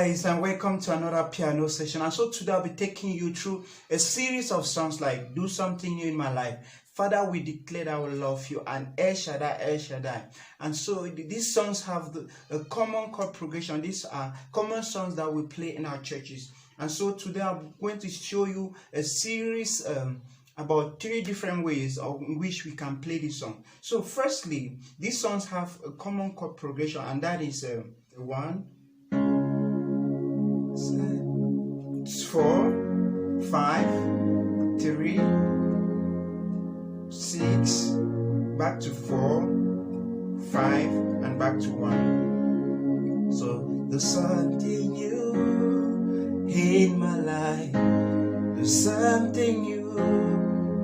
guys, and welcome to another piano session. And so today I'll be taking you through a series of songs like Do Something New in My Life, Father, We Declare I Will Love You, and Elshaddai Eshaddai. And so these songs have a common chord progression. These are common songs that we play in our churches. And so today I'm going to show you a series about 3 different ways in which we can play this song. So firstly, these songs have a common chord progression, and that is 1, 4, 5, 3, 6, back to 4, 5, and back to 1. So there's something new in my life. There's something new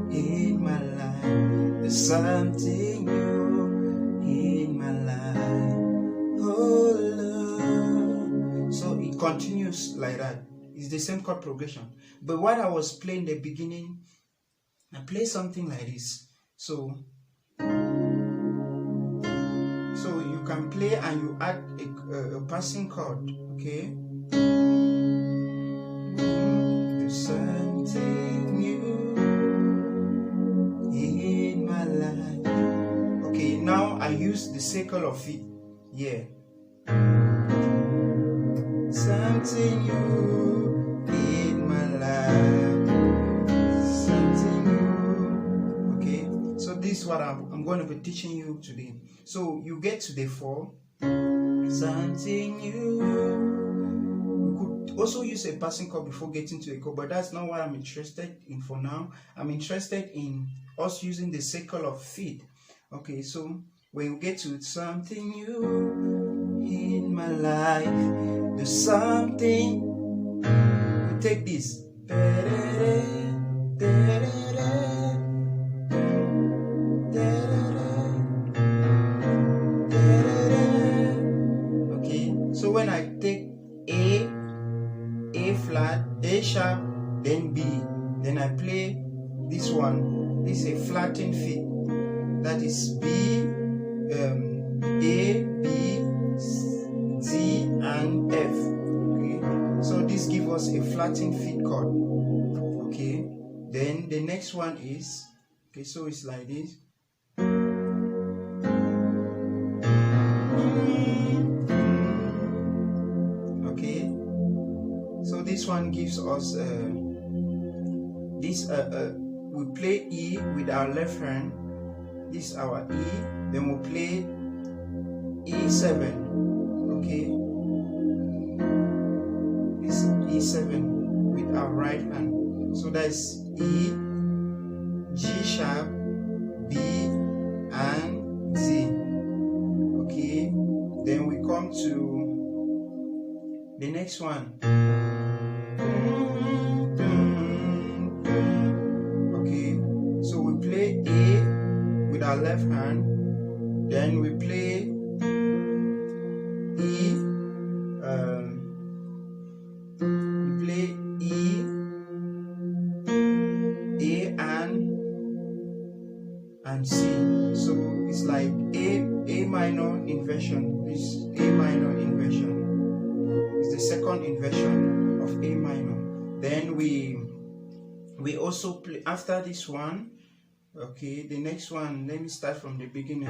in my life. There's something new in my life. Oh Lord. So it continues like that. It's the same chord progression. But what I was playing in the beginning, I play something like this. So you can play and you add a passing chord. Okay. There's something new in my life. Okay, now I use the circle of it. Yeah. Something new in my life. Something new. Okay, so this is what I'm going to be teaching you today. So you get to the 4. Something new. You could also use a passing chord before getting to the chord, but that's not what I'm interested in for now. I'm interested in us using the circle of feet. Okay, so when you get to something new in my life, there's something. You take this. Okay, so when I take A flat, A sharp, then B, then I play this one. This is a flattened fifth. That is B, A, B, D, and F. Okay, so this gives us a flattened fifth chord. Okay, then the next one is, okay, so it's like this. Okay, so this one gives us we play E with our left hand. This is our E. Then we'll play E7. Okay, this E7 with our right hand. So that's E, G sharp, B, and D. Okay, then we come to the next one. Okay, so we play A with our left hand, then we play E, A and C. So it's like A minor inversion. This A minor inversion is the second inversion of A minor. Then we also play after this one. Okay, the next one, let me start from the beginning.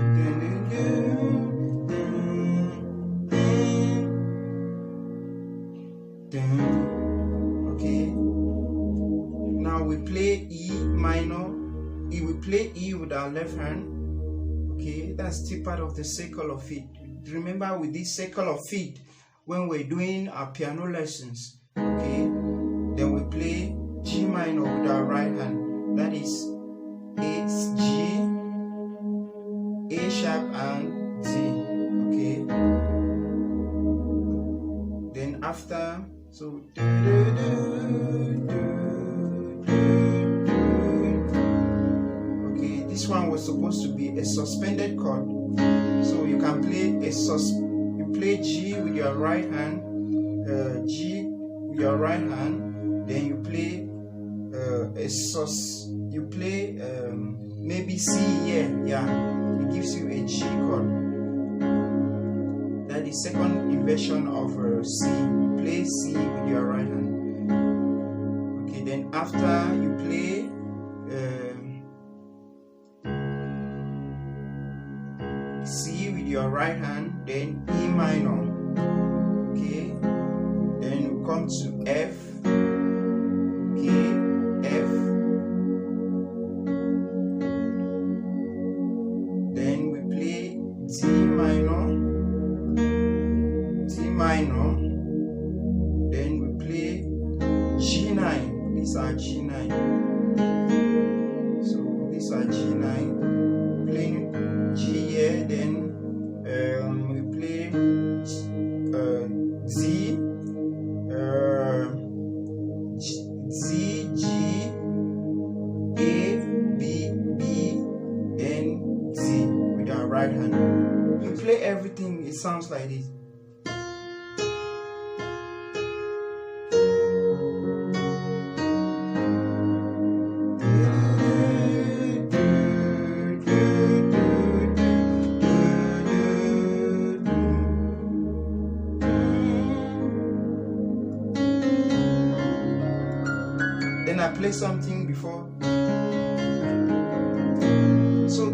Okay, now we play E minor. We play E with our left hand. Okay, that's still part of the circle of feet. Remember, with this circle of feet, when we're doing our piano lessons, okay, then we play G minor with our right hand. That is it's G, A sharp, and D. Okay. Then after, so okay, this one was supposed to be a suspended chord. So you can play you play G with your right hand, G with your right hand, then you play you play maybe C here. Yeah, it gives you a G chord. That the second inversion of C. You play C with your right hand. Okay, then after you play C with your right hand, then E minor. Okay, then you come to F. Okay, F. Then we play D minor. D minor. Then we play G9. These are G9. So these are G9. Playing G here. Then we play Z. Z, G, A, B, B, N, Z with our right hand. You play everything, it sounds like this. Then I play something before. So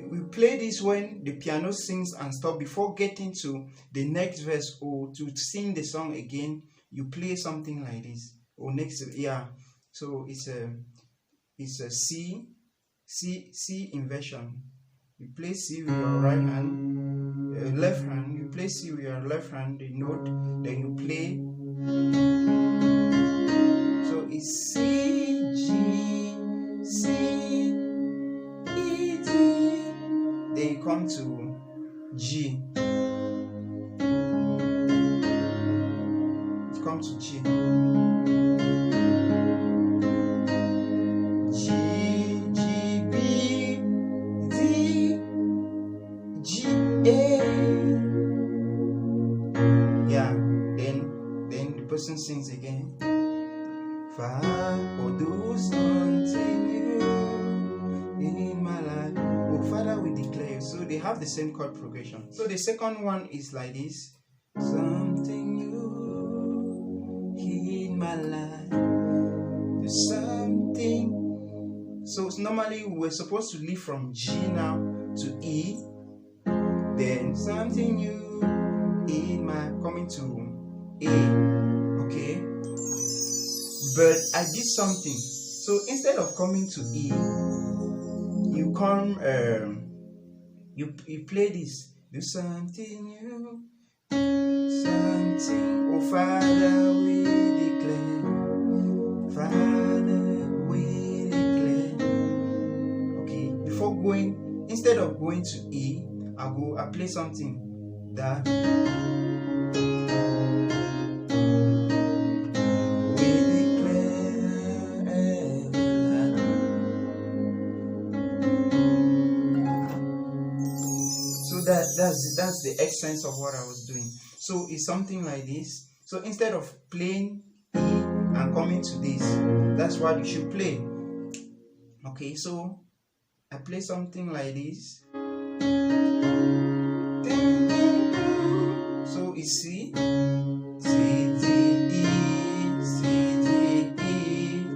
we play this when the piano sings and stop. Before getting to the next verse or to sing the song again, you play something like this. Or next, yeah. So it's a C inversion. You play C with your right hand, left hand. You play C with your left hand, the note. Then you play. So it's C, G, C, E, D. Then you come to G. You come to G. G, G, B, D, G, A. Yeah. Then the person sings again. Father, do something new in my life. Oh, Father, we declare. So they have the same chord progression. So the second one is like this. Something new in my life. There's something. So normally we're supposed to leave from G now to E. Then something new in my coming to A. Okay. But I did something. So instead of coming to E, you come, you play this. Do something new, something. Oh Father, we declare. Father, we declare. Okay. Before going, instead of going to E, I play something that. That's the essence of what I was doing. So it's something like this. So instead of playing E and coming to this, that's what you should play. Okay, so I play something like this. So it's C, C, D, E, C, D, E.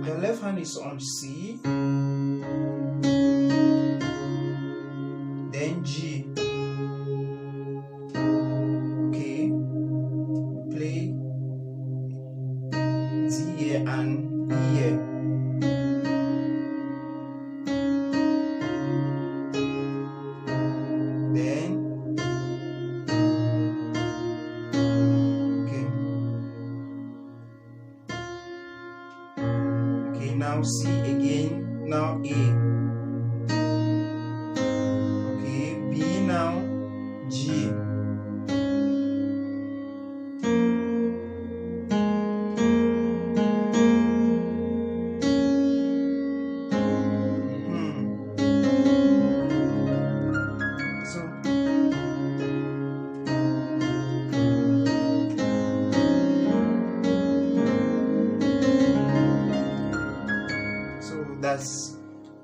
The left hand is on C, then G. And here. Then okay, now C again, now A. Okay, B now, G.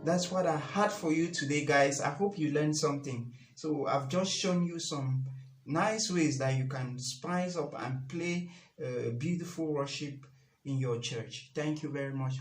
That's what I had for you today, guys. I hope you learned something. So I've just shown you some nice ways that you can spice up and play beautiful worship in your church. Thank you very much.